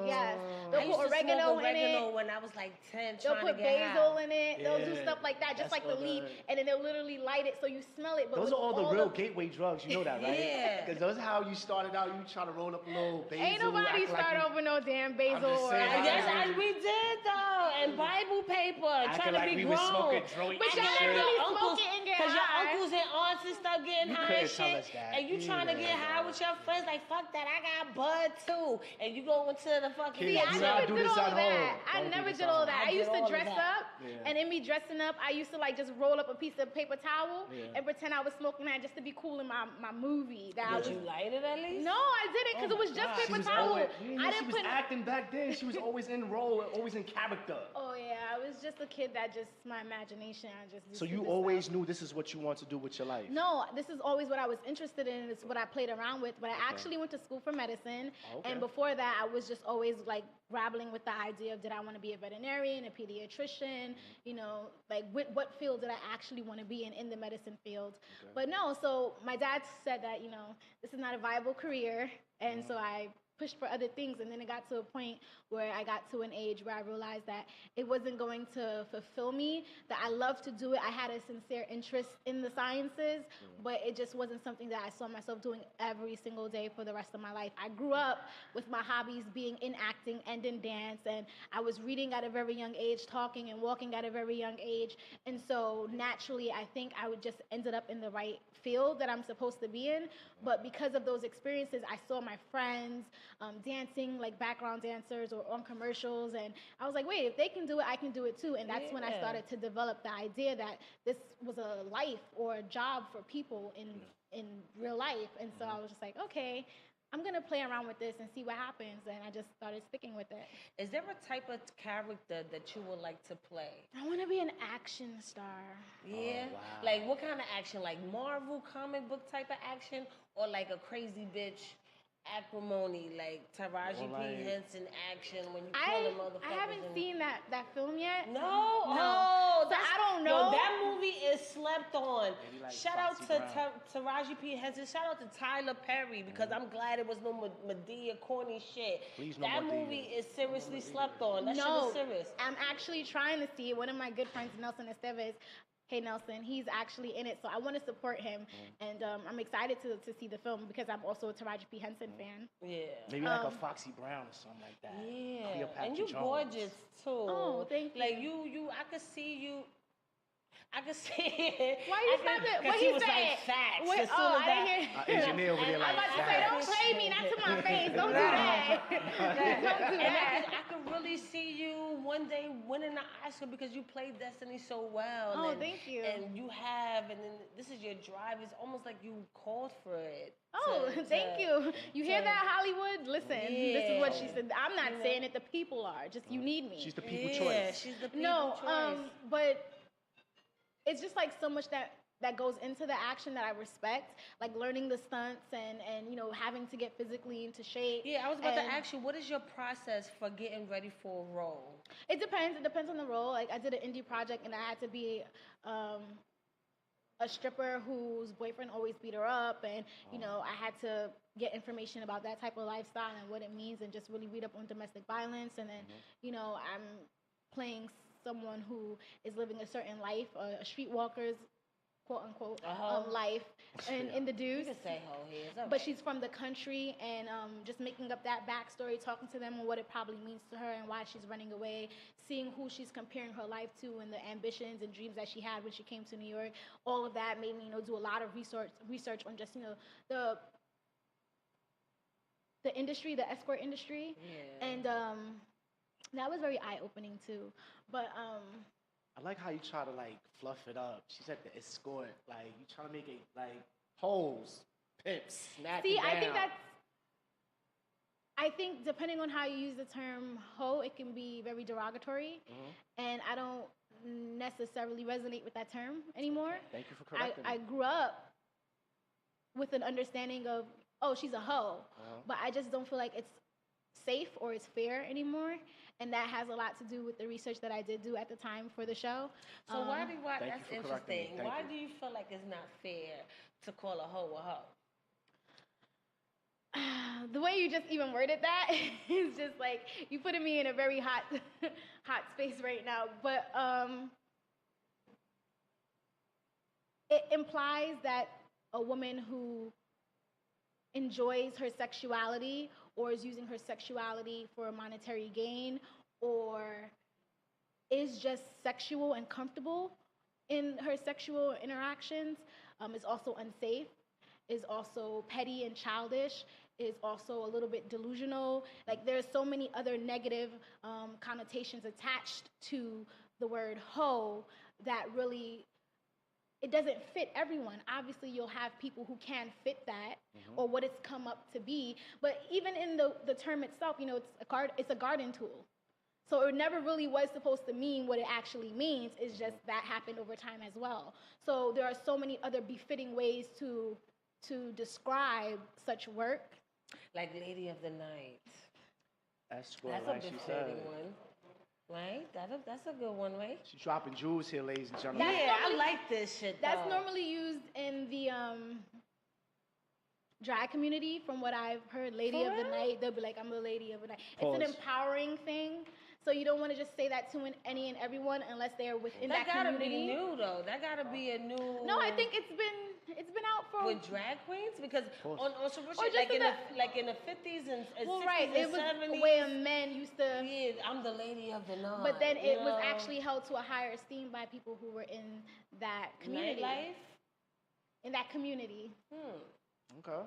[SPEAKER 2] Yes.
[SPEAKER 1] I
[SPEAKER 2] They'll
[SPEAKER 1] used
[SPEAKER 2] put
[SPEAKER 1] to
[SPEAKER 2] oregano
[SPEAKER 1] smoke
[SPEAKER 2] in
[SPEAKER 1] oregano
[SPEAKER 2] it.
[SPEAKER 1] when I was like 10,
[SPEAKER 2] They'll
[SPEAKER 1] trying
[SPEAKER 2] put
[SPEAKER 1] to get
[SPEAKER 2] basil
[SPEAKER 1] high.
[SPEAKER 2] in it. They'll do
[SPEAKER 3] Yeah.
[SPEAKER 2] stuff like that, just
[SPEAKER 3] That's
[SPEAKER 2] like the
[SPEAKER 3] all
[SPEAKER 2] leaf,
[SPEAKER 3] good.
[SPEAKER 2] and then they'll literally light it so you smell it. But
[SPEAKER 3] Those
[SPEAKER 2] with
[SPEAKER 3] are all the real
[SPEAKER 2] the
[SPEAKER 3] gateway drugs. You know that, right?
[SPEAKER 1] Yeah.
[SPEAKER 3] Because those are how you started out. You try to roll up a little basil.
[SPEAKER 2] Ain't nobody
[SPEAKER 3] act like
[SPEAKER 2] start
[SPEAKER 3] you-
[SPEAKER 2] off with no damn basil.
[SPEAKER 3] just
[SPEAKER 2] or
[SPEAKER 3] saying,
[SPEAKER 1] Yes,
[SPEAKER 3] Yeah.
[SPEAKER 1] we did though, and Bible paper,
[SPEAKER 3] Acting
[SPEAKER 1] trying to
[SPEAKER 3] like
[SPEAKER 1] be
[SPEAKER 3] we
[SPEAKER 1] grown.
[SPEAKER 3] was smoking joints
[SPEAKER 2] But
[SPEAKER 3] and
[SPEAKER 2] y'all
[SPEAKER 3] shit.
[SPEAKER 2] ain't really
[SPEAKER 1] Your
[SPEAKER 2] smoke it and get
[SPEAKER 1] Cause your
[SPEAKER 2] high.
[SPEAKER 1] uncles and aunts and stuff getting
[SPEAKER 3] You
[SPEAKER 1] high and
[SPEAKER 3] couldn't tell
[SPEAKER 1] shit,
[SPEAKER 3] us that
[SPEAKER 1] and you trying to get
[SPEAKER 3] either.
[SPEAKER 1] high with your friends, like fuck that, I got bud too, and you go into the fucking.
[SPEAKER 3] Kids,
[SPEAKER 2] See,
[SPEAKER 3] do
[SPEAKER 2] I
[SPEAKER 3] not
[SPEAKER 2] never
[SPEAKER 3] do
[SPEAKER 2] did
[SPEAKER 3] this
[SPEAKER 2] all
[SPEAKER 3] at
[SPEAKER 2] of that.
[SPEAKER 3] home.
[SPEAKER 2] I
[SPEAKER 3] Don't do
[SPEAKER 2] never
[SPEAKER 3] this
[SPEAKER 2] did
[SPEAKER 3] at
[SPEAKER 2] all
[SPEAKER 3] home.
[SPEAKER 2] that.
[SPEAKER 1] I
[SPEAKER 2] I
[SPEAKER 1] did
[SPEAKER 2] used to
[SPEAKER 1] all of
[SPEAKER 2] dress
[SPEAKER 1] that.
[SPEAKER 2] up, and in me dressing up, I used to like just roll up a piece of paper towel and pretend I was smoking that just to be cool in my movie. That I was.
[SPEAKER 1] Did you light it at least?
[SPEAKER 2] No, I didn't because it was just
[SPEAKER 3] She
[SPEAKER 2] paper
[SPEAKER 3] was
[SPEAKER 2] towel.
[SPEAKER 3] always, you know,
[SPEAKER 2] I
[SPEAKER 3] she
[SPEAKER 2] didn't
[SPEAKER 3] was
[SPEAKER 2] put.
[SPEAKER 3] acting back then. She was always in role, always in character.
[SPEAKER 2] Oh yeah, I was just a kid that just my imagination. I just.
[SPEAKER 3] So
[SPEAKER 2] do
[SPEAKER 3] you
[SPEAKER 2] stupid
[SPEAKER 3] always
[SPEAKER 2] stuff.
[SPEAKER 3] knew this is what you want to do with your life.
[SPEAKER 2] No, this is always what I was interested in. It's what I played around with. But I actually went to school for medicine,
[SPEAKER 3] Okay.
[SPEAKER 2] and before that, I was just always like grappling with the idea of did I want to be a veterinarian, a pediatrician, you know, like what field did I actually want to be in the medicine field. But no, so my dad said that, you know, this is not a viable career, and so I pushed for other things, and then it got to a point where I got to an age where I realized that it wasn't going to fulfill me, that I loved to do it. I had a sincere interest in the sciences, but it just wasn't something that I saw myself doing every single day for the rest of my life. I grew up with my hobbies being in acting and in dance, and I was reading at a very young age, talking and walking at a very young age, and so naturally I think I would just ended up in the right field that I'm supposed to be in. But because of those experiences, I saw my friends dancing like background dancers or on commercials, and I was like, wait, if they can do it, I can do it too. And that's when I started to develop the idea that this was a life or a job for people in real life. And so I was just like, okay, I'm gonna play around with this and see what happens, and I just started sticking with it.
[SPEAKER 1] Is there a type of character that you would like to play?
[SPEAKER 2] I want to be an action star.
[SPEAKER 1] Yeah.
[SPEAKER 3] wow.
[SPEAKER 1] Like what kind of action? Like Marvel comic book type of action, or like a crazy bitch acrimony, like Taraji
[SPEAKER 3] Or
[SPEAKER 1] P.
[SPEAKER 3] like-
[SPEAKER 1] Henson action when you
[SPEAKER 2] I
[SPEAKER 1] kill motherfuckers?
[SPEAKER 2] haven't seen that film yet.
[SPEAKER 1] No,
[SPEAKER 2] No. So I don't know.
[SPEAKER 1] Yo, that movie is slept on.
[SPEAKER 3] Maybe like
[SPEAKER 1] Shout out
[SPEAKER 3] Foxy
[SPEAKER 1] to
[SPEAKER 3] Brown.
[SPEAKER 1] Taraji P. Henson. Shout out to Tyler Perry because I'm glad it was no Medea corny shit.
[SPEAKER 3] Please, no
[SPEAKER 1] that
[SPEAKER 3] Madea.
[SPEAKER 1] movie is seriously slept on. That
[SPEAKER 2] No,
[SPEAKER 1] shit is serious.
[SPEAKER 2] I'm actually trying to see it. One of my good friends, Nelson Estevez. Hey Nelson, he's actually in it, so I want to support him, and I'm excited to see the film because I'm also a Taraji P. Henson fan.
[SPEAKER 1] Yeah.
[SPEAKER 3] Maybe like a Foxy Brown or something like that.
[SPEAKER 1] Yeah,
[SPEAKER 3] Cleopatra
[SPEAKER 1] and you
[SPEAKER 3] Jones.
[SPEAKER 1] gorgeous too.
[SPEAKER 2] Oh, thank you.
[SPEAKER 1] Like I could see you. I could see it.
[SPEAKER 2] Why you stop it? What
[SPEAKER 1] he
[SPEAKER 2] he
[SPEAKER 1] was
[SPEAKER 2] said?
[SPEAKER 1] like facts.
[SPEAKER 2] Wait,
[SPEAKER 1] as soon
[SPEAKER 2] oh,
[SPEAKER 1] as
[SPEAKER 2] I didn't hear.
[SPEAKER 3] Engineer over there
[SPEAKER 1] And
[SPEAKER 3] like
[SPEAKER 2] I'm about to
[SPEAKER 3] that.
[SPEAKER 2] say, don't play me, not to my face. Don't do that. Don't do
[SPEAKER 1] And
[SPEAKER 2] that.
[SPEAKER 1] I could really see you one day winning the Oscar because you played Destiny so well.
[SPEAKER 2] Oh,
[SPEAKER 1] and,
[SPEAKER 2] thank you.
[SPEAKER 1] And you have, and then this is your drive. It's almost like you called for it.
[SPEAKER 2] Oh, thank you. You hear that, Hollywood? Listen, this is what she said. I'm not saying it. The people are. Just you need me.
[SPEAKER 3] She's the people
[SPEAKER 1] Yeah,
[SPEAKER 3] choice.
[SPEAKER 1] she's the people
[SPEAKER 2] No,
[SPEAKER 1] choice.
[SPEAKER 2] but it's just like so much that goes into the action that I respect, like learning the stunts and you know having to get physically into shape.
[SPEAKER 1] Yeah, I was about to
[SPEAKER 2] And
[SPEAKER 1] ask you, what is your process for getting ready for a role?
[SPEAKER 2] It depends. It depends on the role. Like I did an indie project and I had to be a stripper whose boyfriend always beat her up, and I had to get information about that type of lifestyle and what it means, and just really read up on domestic violence. And then I'm playing someone who is living a certain life, a streetwalker's quote unquote life, and in the Deuce.
[SPEAKER 1] You can say hoe here. It's all
[SPEAKER 2] But
[SPEAKER 1] right.
[SPEAKER 2] she's from the country, and just making up that backstory, talking to them on what it probably means to her and why she's running away, seeing who she's comparing her life to and the ambitions and dreams that she had when she came to New York. All of that made me, do a lot of research on just, the industry, the escort industry.
[SPEAKER 1] Yeah.
[SPEAKER 2] And that was very eye-opening too. But
[SPEAKER 3] I like how you try to fluff it up. She said the escort, you try to make it hoes, pimps, snap it down.
[SPEAKER 2] I think depending on how you use the term hoe, it can be very derogatory, and I don't necessarily resonate with that term anymore.
[SPEAKER 3] Thank you for correcting
[SPEAKER 2] I
[SPEAKER 3] me.
[SPEAKER 2] grew up with an understanding of, she's a hoe, but I just don't feel like it's safe or it's fair anymore. And that has a lot to do with the research that I did do at the time for the show.
[SPEAKER 1] So
[SPEAKER 3] Thank you
[SPEAKER 1] that's
[SPEAKER 3] for correcting me.
[SPEAKER 1] interesting.
[SPEAKER 3] Thank
[SPEAKER 1] Why
[SPEAKER 3] you.
[SPEAKER 1] do you feel like it's not fair to call a hoe a hoe?
[SPEAKER 2] The way you just even worded that is just like you putting me in a very hot space right now. But it implies that a woman who enjoys her sexuality or is using her sexuality for a monetary gain or is just sexual and comfortable in her sexual interactions is also unsafe, is also petty and childish, is also a little bit delusional. Like there's so many other negative connotations attached to the word hoe that really, it doesn't fit everyone. Obviously, you'll have people who can fit that or what it's come up to be. But even in the term itself, it's a garden tool. So it never really was supposed to mean what it actually means. It's just that happened over time as well. So there are so many other befitting ways to describe such work.
[SPEAKER 1] Like Lady of the Night.
[SPEAKER 3] Escort,
[SPEAKER 1] That's
[SPEAKER 3] like
[SPEAKER 1] a
[SPEAKER 3] she
[SPEAKER 1] befitting
[SPEAKER 3] said.
[SPEAKER 1] one. Right? That's a good one, right?
[SPEAKER 3] She's dropping jewels here, ladies and gentlemen.
[SPEAKER 1] Yeah, I like this shit,
[SPEAKER 2] That's
[SPEAKER 1] though.
[SPEAKER 2] normally used in the drag community, from what I've heard. Lady
[SPEAKER 1] For
[SPEAKER 2] of the
[SPEAKER 1] real?
[SPEAKER 2] Night, they'll be like, I'm the lady of the night.
[SPEAKER 3] Pause.
[SPEAKER 2] It's an empowering thing. So you don't want to just say that to any and everyone unless they're within that
[SPEAKER 1] gotta
[SPEAKER 2] community.
[SPEAKER 1] be new, though. That gotta be a new...
[SPEAKER 2] No, I think it's been out for...
[SPEAKER 1] With drag queens? Because
[SPEAKER 3] Pause.
[SPEAKER 1] on some
[SPEAKER 2] Or
[SPEAKER 1] shit,
[SPEAKER 2] just
[SPEAKER 1] like in the 50s and 60s
[SPEAKER 2] right,
[SPEAKER 1] and
[SPEAKER 2] it was
[SPEAKER 1] 70s.
[SPEAKER 2] where men used to...
[SPEAKER 1] Yeah, I'm the lady of the night.
[SPEAKER 2] But then it was
[SPEAKER 1] you know?
[SPEAKER 2] actually held to a higher esteem by people who were in that community.
[SPEAKER 1] Nightlife?
[SPEAKER 2] In that community.
[SPEAKER 3] Okay.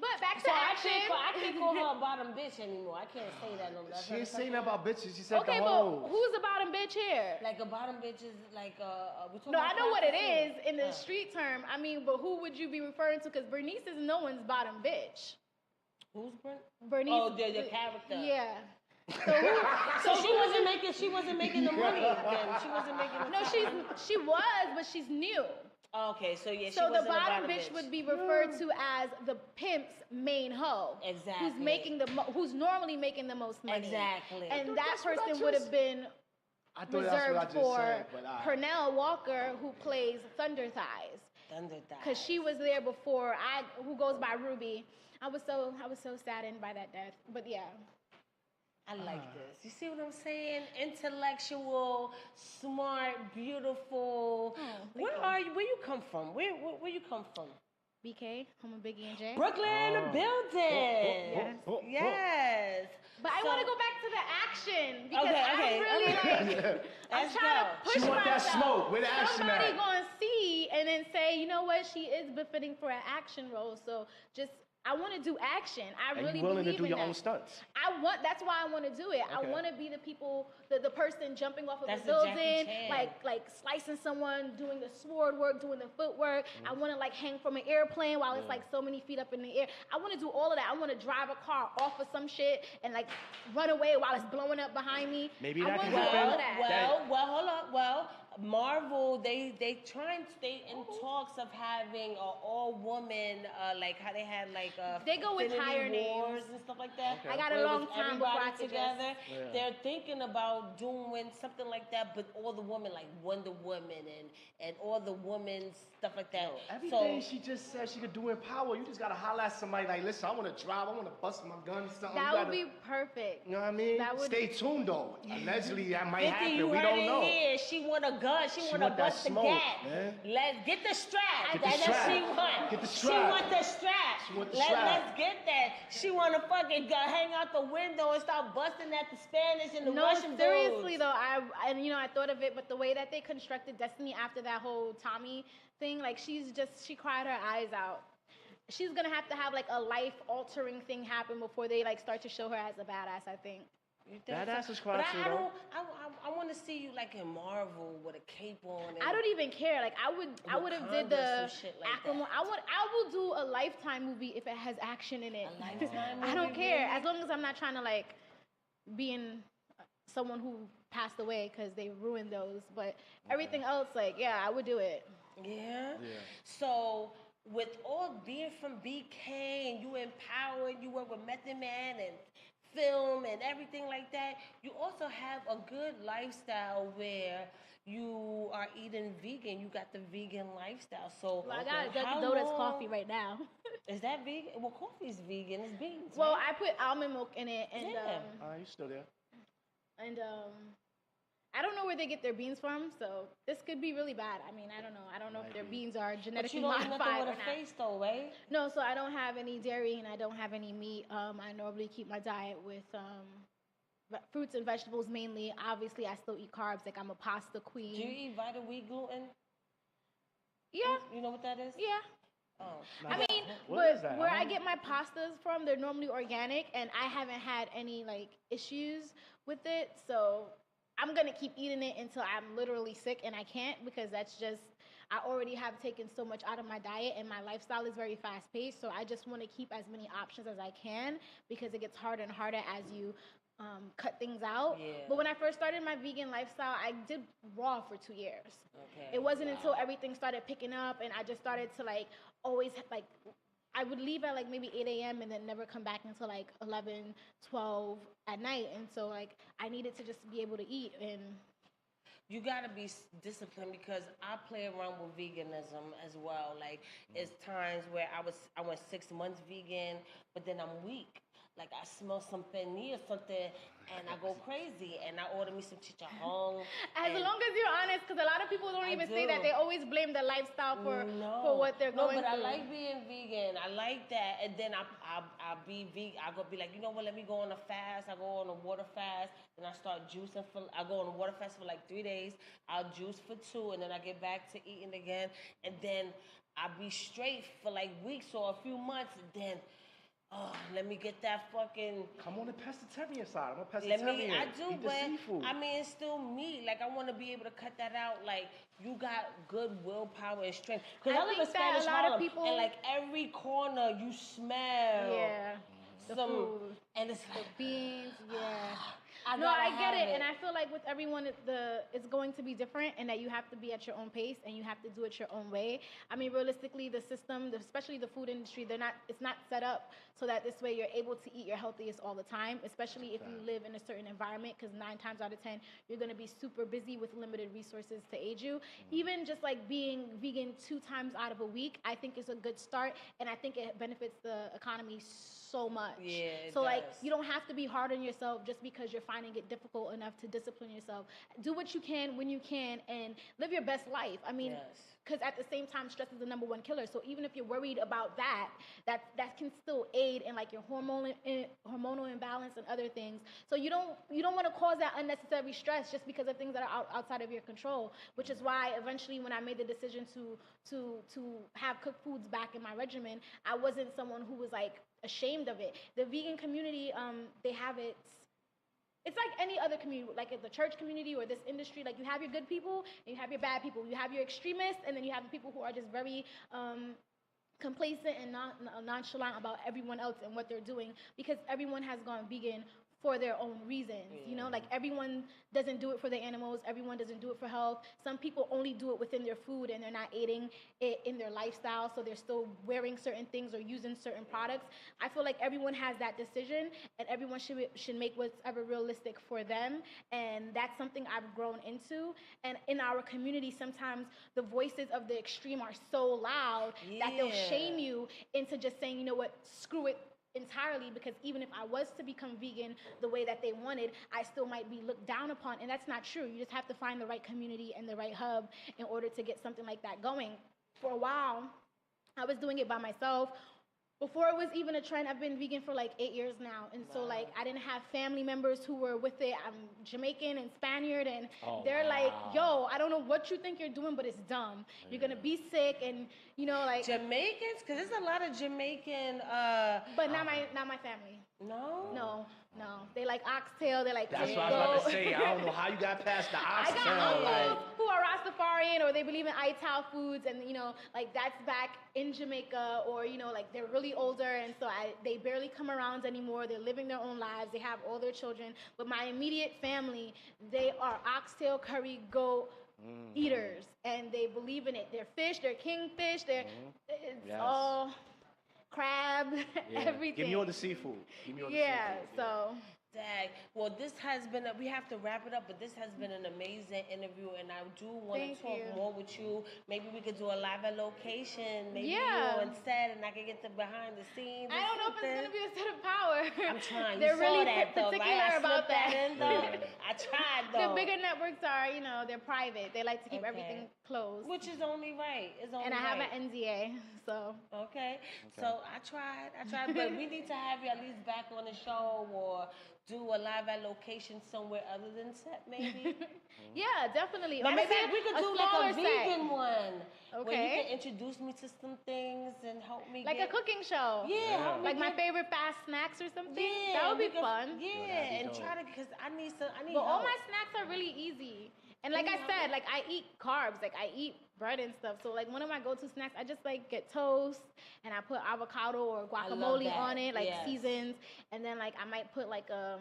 [SPEAKER 2] But back
[SPEAKER 1] So
[SPEAKER 2] to
[SPEAKER 1] I
[SPEAKER 2] action.
[SPEAKER 1] can't call her a bottom bitch anymore. I can't say that. No, that's
[SPEAKER 3] She
[SPEAKER 1] not
[SPEAKER 3] ain't
[SPEAKER 1] a
[SPEAKER 3] saying
[SPEAKER 1] fucking-
[SPEAKER 3] nothing about bitches. She said
[SPEAKER 2] Okay,
[SPEAKER 3] the
[SPEAKER 2] but
[SPEAKER 3] hoes.
[SPEAKER 2] who's the bottom bitch here?
[SPEAKER 1] Like a bottom bitch is like we talking
[SPEAKER 2] No,
[SPEAKER 1] about
[SPEAKER 2] I know what it is
[SPEAKER 1] prostitute.
[SPEAKER 2] in the street term. I mean, but who would you be referring to? Because Bernice is no one's bottom bitch.
[SPEAKER 1] Who's Brent?
[SPEAKER 2] Bernice.
[SPEAKER 1] Oh, the character.
[SPEAKER 2] Yeah. So who?
[SPEAKER 1] So she wasn't making the money then. She wasn't making the
[SPEAKER 2] No, she was, but she's new.
[SPEAKER 1] Okay, so yeah, she
[SPEAKER 2] So the
[SPEAKER 1] wasn't a
[SPEAKER 2] bottom bitch would be referred to as the pimp's main hoe.
[SPEAKER 1] Exactly.
[SPEAKER 2] Who's normally making the most money.
[SPEAKER 1] Exactly.
[SPEAKER 2] And that
[SPEAKER 3] That's what I
[SPEAKER 2] person would have
[SPEAKER 3] just-
[SPEAKER 2] been
[SPEAKER 3] I thought that's what I
[SPEAKER 2] reserved
[SPEAKER 3] just
[SPEAKER 2] for
[SPEAKER 3] said, but
[SPEAKER 2] Pernell Walker, who plays Thunder Thighs.
[SPEAKER 1] Thunder Thighs.
[SPEAKER 2] Because she was there before who goes by Ruby. I was so saddened by that death. But yeah.
[SPEAKER 1] I like this. You see what I'm saying? Intellectual, smart, beautiful.
[SPEAKER 2] thank you.
[SPEAKER 1] Where you come from? Where you come from?
[SPEAKER 2] BK, home of Biggie and Jay.
[SPEAKER 1] Brooklyn, the building. Yes.
[SPEAKER 2] But I
[SPEAKER 1] So-
[SPEAKER 2] want to go back to the action because
[SPEAKER 1] Okay,
[SPEAKER 2] I'm really like I'm
[SPEAKER 1] Let's
[SPEAKER 2] trying
[SPEAKER 1] go.
[SPEAKER 2] to push
[SPEAKER 3] She want that
[SPEAKER 2] myself.
[SPEAKER 3] smoke. Where the action
[SPEAKER 2] Somebody
[SPEAKER 3] at?
[SPEAKER 2] gonna see and then say, you know what, she is befitting for an action role. So I want to do action. I
[SPEAKER 3] And
[SPEAKER 2] really
[SPEAKER 3] you willing to
[SPEAKER 2] believe
[SPEAKER 3] do
[SPEAKER 2] in
[SPEAKER 3] your
[SPEAKER 2] that.
[SPEAKER 3] own stunts?
[SPEAKER 2] That's why I want to do it. I
[SPEAKER 3] Okay.
[SPEAKER 2] want to be the people, the person jumping off of
[SPEAKER 1] That's
[SPEAKER 2] the
[SPEAKER 1] the Jackie
[SPEAKER 2] building,
[SPEAKER 1] Chan.
[SPEAKER 2] like slicing someone, doing the sword work, doing the footwork. I want to like hang from an airplane while it's like so many feet up in the air. I want to do all of that. I want to drive a car off of some shit and like run away while it's blowing up behind me.
[SPEAKER 3] Maybe
[SPEAKER 2] I
[SPEAKER 3] that
[SPEAKER 2] wanna
[SPEAKER 3] can
[SPEAKER 2] do
[SPEAKER 3] happen.
[SPEAKER 2] all of that.
[SPEAKER 1] Well, hold up. Well, Marvel, they in talks talks of having an all-woman, like how they had like
[SPEAKER 2] They go with
[SPEAKER 1] Infinity
[SPEAKER 2] higher
[SPEAKER 1] Wars
[SPEAKER 2] names.
[SPEAKER 1] and stuff like that.
[SPEAKER 3] Okay.
[SPEAKER 2] I got
[SPEAKER 1] where
[SPEAKER 2] a
[SPEAKER 1] it was
[SPEAKER 2] long time before I
[SPEAKER 1] everybody
[SPEAKER 2] could
[SPEAKER 1] together.
[SPEAKER 2] just...
[SPEAKER 3] Yeah.
[SPEAKER 1] They're thinking about doing something like that, but all the women, like Wonder Woman and all the women stuff like that.
[SPEAKER 3] Everything she just said she could do in power, you just gotta holler at somebody like, listen, I wanna drive, I wanna bust my gun, something.
[SPEAKER 2] That
[SPEAKER 3] You
[SPEAKER 2] would
[SPEAKER 3] gotta-
[SPEAKER 2] be perfect.
[SPEAKER 3] You know what I mean?
[SPEAKER 2] That would-
[SPEAKER 3] Stay tuned though. Allegedly that might
[SPEAKER 1] 50,
[SPEAKER 3] happen.
[SPEAKER 1] you
[SPEAKER 3] We
[SPEAKER 1] heard
[SPEAKER 3] don't
[SPEAKER 1] it
[SPEAKER 3] know.
[SPEAKER 1] here. She want a gun. She want to
[SPEAKER 3] want that
[SPEAKER 1] bust the
[SPEAKER 3] smoke,
[SPEAKER 1] gap.
[SPEAKER 3] man.
[SPEAKER 1] Let's get the strap.
[SPEAKER 3] Get the
[SPEAKER 1] That's
[SPEAKER 3] strap.
[SPEAKER 1] what she want.
[SPEAKER 3] Get the
[SPEAKER 1] She
[SPEAKER 3] strap.
[SPEAKER 1] want the strap.
[SPEAKER 3] She want the strap.
[SPEAKER 1] Let's get that. She want to fucking go hang out the window and start busting at the Spanish and the
[SPEAKER 2] No,
[SPEAKER 1] Russian
[SPEAKER 2] seriously
[SPEAKER 1] dudes.
[SPEAKER 2] though, I thought of it, but the way that they constructed Destiny after that whole Tommy thing, like she cried her eyes out. She's gonna have to have like a life-altering thing happen before they like start to show her as a badass, I think.
[SPEAKER 1] You think
[SPEAKER 3] Badass
[SPEAKER 1] so?
[SPEAKER 3] is quite
[SPEAKER 1] But
[SPEAKER 3] true,
[SPEAKER 1] I
[SPEAKER 3] though.
[SPEAKER 1] don't. I want to see you like in Marvel with a cape on. And
[SPEAKER 2] I don't even care. Like I would have did
[SPEAKER 1] Wakanda,
[SPEAKER 2] the
[SPEAKER 1] some shit like
[SPEAKER 2] Aquaman.
[SPEAKER 1] that.
[SPEAKER 2] I will do a Lifetime movie if it has action in it.
[SPEAKER 1] A Lifetime
[SPEAKER 2] I don't
[SPEAKER 1] movie,
[SPEAKER 2] care
[SPEAKER 1] really?
[SPEAKER 2] as long as I'm not trying to like be in someone who passed away because they ruined those. But everything else, like yeah, I would do it.
[SPEAKER 1] Yeah.
[SPEAKER 3] Yeah.
[SPEAKER 1] So with all being from BK and you empowered, you work with Method Man and film and everything like that, you also have a good lifestyle where you are eating vegan. You got the vegan lifestyle. So
[SPEAKER 2] Well, I got
[SPEAKER 1] how
[SPEAKER 2] Dunkin' Donuts
[SPEAKER 1] long-
[SPEAKER 2] coffee right now.
[SPEAKER 1] Is that vegan? Well, coffee's vegan. It's beans.
[SPEAKER 2] Well,
[SPEAKER 1] right?
[SPEAKER 2] I put almond milk in it, and
[SPEAKER 1] Yeah.
[SPEAKER 3] You still there?
[SPEAKER 2] and I don't know where they get their beans from, so this could be really bad. I mean, I don't know. I don't know if their beans are
[SPEAKER 1] But
[SPEAKER 2] genetically
[SPEAKER 1] you don't eat
[SPEAKER 2] modified
[SPEAKER 1] nothing
[SPEAKER 2] or
[SPEAKER 1] with
[SPEAKER 2] not.
[SPEAKER 1] a face though, right?
[SPEAKER 2] No, so I don't have any dairy and I don't have any meat. I normally keep my diet with fruits and vegetables mainly. Obviously, I still eat carbs. Like I'm a pasta queen.
[SPEAKER 1] Do you eat Vita wheat gluten?
[SPEAKER 2] Yeah,
[SPEAKER 1] You know what that is?
[SPEAKER 2] yeah.
[SPEAKER 1] Oh.
[SPEAKER 2] I mean,
[SPEAKER 3] What is that?
[SPEAKER 2] where
[SPEAKER 3] I
[SPEAKER 2] I
[SPEAKER 3] don't-
[SPEAKER 2] get my pastas from, they're normally organic, and I haven't had any like issues with it. So I'm gonna keep eating it until I'm literally sick and I can't, because that's just I already have taken so much out of my diet, and my lifestyle is very fast paced. So I just want to keep as many options as I can, because it gets harder and harder as you cut things out.
[SPEAKER 1] Yeah.
[SPEAKER 2] But when I first started my vegan lifestyle, I did raw for 2 years.
[SPEAKER 1] Okay.
[SPEAKER 2] It wasn't until everything started picking up and I just started to like always like I would leave at like maybe 8 a.m. and then never come back until like 11, 12 at night. And so like I needed to just be able to eat. And
[SPEAKER 1] You gotta be disciplined, because I play around with veganism as well. Like it's times where I went 6 months vegan, but then I'm weak. Like I smell some penne or something, and I go crazy, and I order me some chicharrón.
[SPEAKER 2] as long as you're honest, because a lot of people don't
[SPEAKER 1] I
[SPEAKER 2] even say
[SPEAKER 1] do.
[SPEAKER 2] that. They always blame the lifestyle for what they're
[SPEAKER 1] no,
[SPEAKER 2] going
[SPEAKER 1] but
[SPEAKER 2] through.
[SPEAKER 1] I like being vegan. I like that, and then I be vegan. I go be like, you know what? Let me go on a fast. I go on a water fast, then I start juicing I go on a water fast for like 3 days. I'll juice for 2, and then I get back to eating again, and then I be straight for like weeks or a few months, and then. Oh, let me get that fucking.
[SPEAKER 3] Come on the pescatarian side. I'm a
[SPEAKER 1] Let
[SPEAKER 3] pescatarian.
[SPEAKER 1] me. I do,
[SPEAKER 3] Eat the
[SPEAKER 1] but
[SPEAKER 3] seafood.
[SPEAKER 1] I mean, it's still meat. Like I want to be able to cut that out. Like you got good willpower and strength. Because
[SPEAKER 2] I
[SPEAKER 1] I live in
[SPEAKER 2] think that a
[SPEAKER 1] Spanish
[SPEAKER 2] lot of
[SPEAKER 1] Harlem,
[SPEAKER 2] people-
[SPEAKER 1] and like every corner you smell.
[SPEAKER 2] Yeah, the
[SPEAKER 1] some,
[SPEAKER 2] food.
[SPEAKER 1] and it's like
[SPEAKER 2] Beans, yeah.
[SPEAKER 1] I
[SPEAKER 2] No,
[SPEAKER 1] gotta
[SPEAKER 2] I get
[SPEAKER 1] have
[SPEAKER 2] it, and I feel like with everyone, it's going to be different, and that you have to be at your own pace, and you have to do it your own way. I mean, realistically, the system, especially the food industry, it's not set up so that this way you're able to eat your healthiest all the time, especially if you live in a certain environment, because 9 times out of 10, you're going to be super busy with limited resources to aid you. Even just like being vegan 2 times out of a week, I think is a good start, and I think it benefits the economy so much.
[SPEAKER 1] Yeah, it
[SPEAKER 2] so like
[SPEAKER 1] does.
[SPEAKER 2] you don't have to be hard on yourself just because you're finding it difficult enough to discipline yourself. Do what you can when you can and live your best life. I mean,
[SPEAKER 1] Yes.
[SPEAKER 2] because at the same time, stress is the #1 killer. So even if you're worried about that can still aid in like your hormonal imbalance and other things. So you don't want to cause that unnecessary stress just because of things that are outside of your control. Which is why eventually, when I made the decision to have cooked foods back in my regimen, I wasn't someone who was like ashamed of it. The vegan community, they have it. It's like any other community, like the church community or this industry. Like you have your good people and you have your bad people. You have your extremists, and then you have the people who are just very complacent and nonchalant about everyone else and what they're doing, because everyone has gone vegan for their own reasons. You know, like everyone doesn't do it for the animals. Everyone doesn't do it for health. Some people only do it within their food and they're not eating it in their lifestyle. So they're still wearing certain things or using certain products. I feel like everyone has that decision and everyone should make whatever realistic for them. And that's something I've grown into. And in our community, sometimes the voices of the extreme are so loud that they'll shame you into just saying, you know what, screw it entirely, because even if I was to become vegan the way that they wanted, I still might be looked down upon, and that's not true. You just have to find the right community and the right hub in order to get something like that going. For a while, I was doing it by myself. Before it was even a trend, I've been vegan for like 8 years now. And so like I didn't have family members who were with it. I'm Jamaican and Spaniard, and they're like, yo, I don't know what you think you're doing, but it's dumb. You're gonna be sick, and you know, like
[SPEAKER 1] Jamaicans, because there's a lot of Jamaican
[SPEAKER 2] but not my family.
[SPEAKER 1] No?
[SPEAKER 2] No. They like oxtail, they like
[SPEAKER 3] That's what I was about to say. I don't know how you got past the
[SPEAKER 2] I
[SPEAKER 3] oxtail.
[SPEAKER 2] got uncles who are Rastafarian, or they believe in Ital foods, and you know, like that's back in Jamaica, or you know, like they're really older, and so they barely come around anymore. They're living their own lives. They have all their children. But my immediate family, they are oxtail curry goat eaters, and they believe in it. They're fish, they're kingfish, it's all crab, everything.
[SPEAKER 3] Give me all the seafood. Give me all the seafood.
[SPEAKER 2] So.
[SPEAKER 1] Dag. Well, this has been, we have to wrap it up, but this has been an amazing interview, and I do want to talk more with you. Maybe we could do a live at location, maybe you on set, and I could get the behind the scenes.
[SPEAKER 2] I don't know if it's going to be a set of power.
[SPEAKER 1] I'm trying.
[SPEAKER 2] They're really
[SPEAKER 1] particular
[SPEAKER 2] about that.
[SPEAKER 1] I tried, though.
[SPEAKER 2] The bigger networks are, you know, they're private. They like to keep everything closed.
[SPEAKER 1] Which is only right.
[SPEAKER 2] And I have an NDA, so.
[SPEAKER 1] Okay. So I tried, but we need to have you at least back on the show, or do a live at location somewhere other than set, maybe?
[SPEAKER 2] Yeah, definitely.
[SPEAKER 1] Or maybe we could do like a vegan one.
[SPEAKER 2] Okay.
[SPEAKER 1] Where you can introduce me to some things and help me
[SPEAKER 2] like a cooking show.
[SPEAKER 1] Yeah.
[SPEAKER 2] Like my favorite fast snacks or something.
[SPEAKER 1] Yeah.
[SPEAKER 2] That would be fun.
[SPEAKER 1] Yeah, and try to, because I need
[SPEAKER 2] But all my snacks are really easy. And like I said, like I eat carbs, like I eat bread and stuff. So like one of my go-to snacks, I just like get toast and I put avocado or guacamole on it, like seasons. And then like I might put like a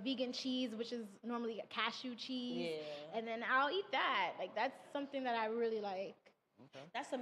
[SPEAKER 2] vegan cheese, which is normally a cashew cheese. Yeah. And then I'll eat that. Like that's something that I really like.
[SPEAKER 1] Okay. That's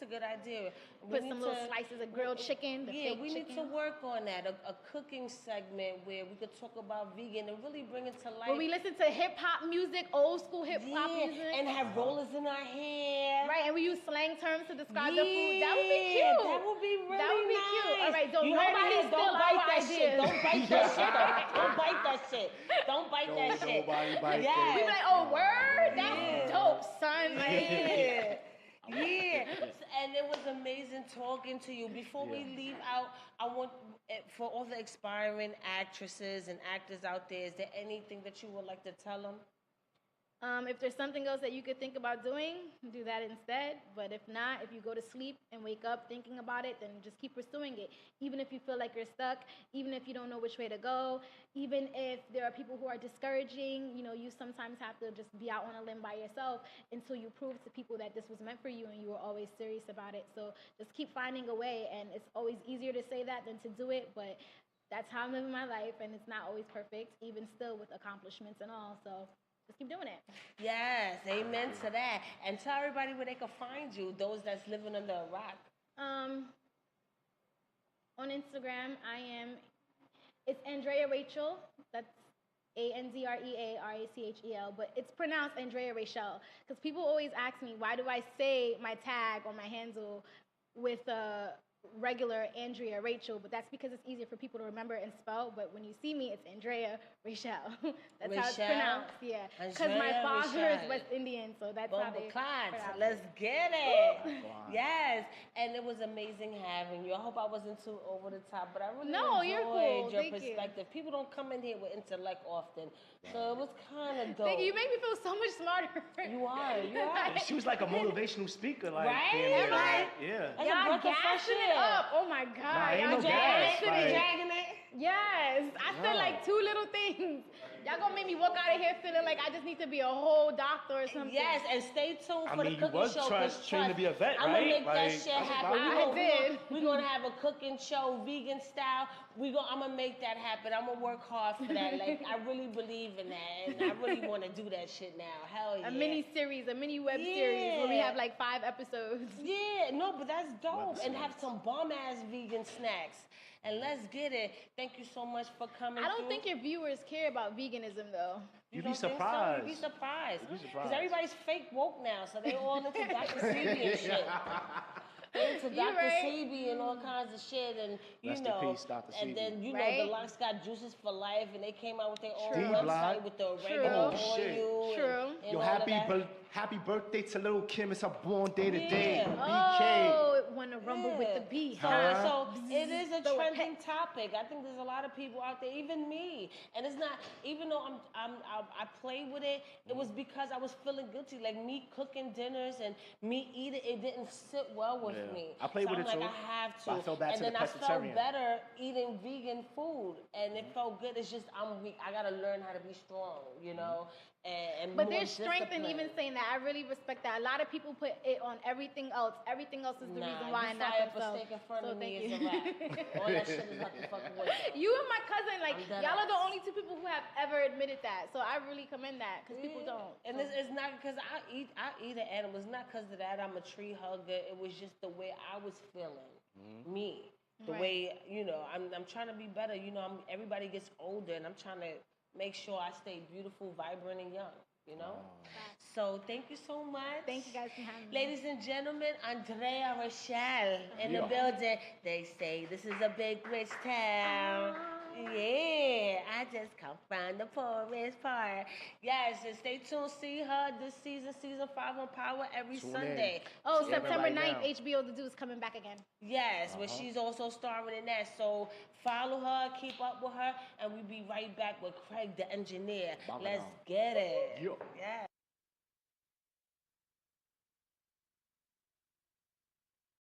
[SPEAKER 1] a good idea.
[SPEAKER 2] Put some little slices of grilled chicken.
[SPEAKER 1] We need to work on that. A cooking segment where we could talk about vegan and really bring it to life.
[SPEAKER 2] Where we listen to hip hop music, old school hip hop music,
[SPEAKER 1] and have rollers in our hair.
[SPEAKER 2] Right, and we use slang terms to describe the food. That would be cute.
[SPEAKER 1] That would be really
[SPEAKER 2] That would be
[SPEAKER 1] nice.
[SPEAKER 2] cute. All right, don't
[SPEAKER 1] bite that shit. Don't bite that shit. Don't bite that shit. Don't bite that shit.
[SPEAKER 3] Nobody bite
[SPEAKER 1] that.
[SPEAKER 2] We be like, oh, word? That's dope, son.
[SPEAKER 1] Yeah, and it was amazing talking to you. Before we leave out, I want, for all the aspiring actresses and actors out there, is there anything that you would like to tell them?
[SPEAKER 2] If there's something else that you could think about doing, do that instead. But if not, if you go to sleep and wake up thinking about it, then just keep pursuing it. Even if you feel like you're stuck, even if you don't know which way to go, even if there are people who are discouraging, you know, you sometimes have to just be out on a limb by yourself until you prove to people that this was meant for you and you were always serious about it. So just keep finding a way, and it's always easier to say that than to do it, but that's how I'm living my life, and it's not always perfect, even still with accomplishments and all. So just keep doing it. Yes,
[SPEAKER 1] amen to that. And tell everybody where they can find you, those that's living under a rock.
[SPEAKER 2] On Instagram, it's Andrea Rachel. That's ANDREARACHEL, but it's pronounced Andrea Rachel. Because people always ask me, why do I say my tag or my handle with regular Andrea Rachel? But that's because it's easier for people to remember and spell. But when you see me, it's Andrea Rachel. That's how it's pronounced. Yeah, because my father is West Indian, so that's how they pronounce it.
[SPEAKER 1] Let's get it. Yes, and it was amazing having you. I hope I wasn't too over the top, but I really enjoyed your perspective. People don't come in here with intellect often, so it was kind of dope.
[SPEAKER 2] You make me feel so much smarter.
[SPEAKER 1] You are.
[SPEAKER 3] She was like a motivational speaker, like
[SPEAKER 1] right?
[SPEAKER 3] Right? Yeah.
[SPEAKER 2] Y'all gassing it up. Oh my God.
[SPEAKER 3] Nah,
[SPEAKER 2] y'all
[SPEAKER 3] dragging
[SPEAKER 1] it.
[SPEAKER 2] Yes. I said like 2 little things. Y'all gonna make me walk out of here feeling like I just need to be a whole doctor or something.
[SPEAKER 1] Yes, and stay tuned for the
[SPEAKER 3] you
[SPEAKER 1] cooking
[SPEAKER 3] was
[SPEAKER 1] show.
[SPEAKER 3] trained to be a vet,
[SPEAKER 1] I'm
[SPEAKER 3] right?
[SPEAKER 1] gonna make that
[SPEAKER 3] Like,
[SPEAKER 1] shit
[SPEAKER 3] that's
[SPEAKER 1] happen.
[SPEAKER 3] about it.
[SPEAKER 1] We're gonna have a cooking show, vegan style. I'm gonna make that happen. I'm gonna work hard for that. Like, I really believe in that, and I really want to do that shit now. Hell yeah.
[SPEAKER 2] A mini series, a mini web series where we have like 5 episodes.
[SPEAKER 1] Yeah, no, but that's dope. And have some bomb ass vegan snacks. And let's get it. Thank you so much for coming.
[SPEAKER 2] I don't think your viewers care about veganism though.
[SPEAKER 1] You
[SPEAKER 3] be
[SPEAKER 1] don't think so?
[SPEAKER 3] surprised.
[SPEAKER 1] You'd be surprised.
[SPEAKER 3] You'd be
[SPEAKER 1] Because
[SPEAKER 3] surprised.
[SPEAKER 1] everybody's fake woke now, so they all into Dr. Sebi and shit. They into
[SPEAKER 2] You
[SPEAKER 1] Dr.
[SPEAKER 2] right.
[SPEAKER 1] Sebi and all kinds of shit, and you
[SPEAKER 3] Rest in
[SPEAKER 1] know,
[SPEAKER 3] peace, Dr.
[SPEAKER 1] and
[SPEAKER 3] Sebi.
[SPEAKER 1] then you know
[SPEAKER 2] Right?
[SPEAKER 1] the Locks got Juices for Life, and they came out with their own
[SPEAKER 3] True.
[SPEAKER 1] website with the oregano
[SPEAKER 3] Oh,
[SPEAKER 1] oil.
[SPEAKER 3] shit.
[SPEAKER 2] True.
[SPEAKER 1] And
[SPEAKER 3] Yo,
[SPEAKER 1] all of that.
[SPEAKER 3] happy birthday to little Kim. It's her born day today.
[SPEAKER 1] Yeah.
[SPEAKER 3] BK.
[SPEAKER 2] Oh, wanna rumble with the beat.
[SPEAKER 1] So it is a
[SPEAKER 2] So
[SPEAKER 1] trending topic. I think there's a lot of people out there, even me. And it's not, even though I play with it, it was because I was feeling guilty. Like me cooking dinners and me eating, it didn't sit well with
[SPEAKER 3] Yeah.
[SPEAKER 1] me.
[SPEAKER 3] I played
[SPEAKER 1] so
[SPEAKER 3] with
[SPEAKER 1] I'm
[SPEAKER 3] it
[SPEAKER 1] like,
[SPEAKER 3] too.
[SPEAKER 1] I have to.
[SPEAKER 3] But I felt bad
[SPEAKER 1] and
[SPEAKER 3] to
[SPEAKER 1] then
[SPEAKER 3] the
[SPEAKER 1] I felt
[SPEAKER 3] pescatarian.
[SPEAKER 1] better eating vegan food, and it felt good. It's just I'm weak. I gotta learn how to be strong, you know. And
[SPEAKER 2] But
[SPEAKER 1] more
[SPEAKER 2] there's strength in even
[SPEAKER 1] disciplined.
[SPEAKER 2] saying that. I really respect that. A lot of people put it on everything else. Everything else is the reason why, and not
[SPEAKER 1] you fire up a
[SPEAKER 2] themselves.
[SPEAKER 1] steak in front
[SPEAKER 2] So
[SPEAKER 1] of me
[SPEAKER 2] thank
[SPEAKER 1] is
[SPEAKER 2] you.
[SPEAKER 1] a wrap. All that shit is nothing fucking worth it.
[SPEAKER 2] You and my cousin, like,
[SPEAKER 1] I'm dead
[SPEAKER 2] y'all are the
[SPEAKER 1] ass.
[SPEAKER 2] only 2 people who have ever admitted that. So I really commend that because people don't.
[SPEAKER 1] And
[SPEAKER 2] So.
[SPEAKER 1] it's not because I eat an animal. It's not because of that. I'm a tree hugger. It was just the way I was feeling, me. The
[SPEAKER 2] Right.
[SPEAKER 1] way, you know, I'm trying to be better. You know, everybody gets older, and I'm trying to make sure I stay beautiful, vibrant, and young. You know. So thank you so much.
[SPEAKER 2] Thank you guys for having me.
[SPEAKER 1] Ladies and gentlemen, Andrea Rachel in the building. They say this is a big rich town. Yeah, I just come from the poorest part. Yes, and stay tuned. See her this season, season 5 on Power every
[SPEAKER 3] Tune in.
[SPEAKER 1] Sunday.
[SPEAKER 2] Oh,
[SPEAKER 3] Tune in
[SPEAKER 2] September
[SPEAKER 3] right
[SPEAKER 2] 9th,
[SPEAKER 3] now.
[SPEAKER 2] HBO The Deuce coming back again.
[SPEAKER 1] Yes, but she's also starring in that. So follow her, keep up with her, and we'll be right back with Craig the engineer.
[SPEAKER 3] Bang it
[SPEAKER 1] Let's
[SPEAKER 3] on.
[SPEAKER 1] get it.
[SPEAKER 3] Yo.
[SPEAKER 1] Yeah.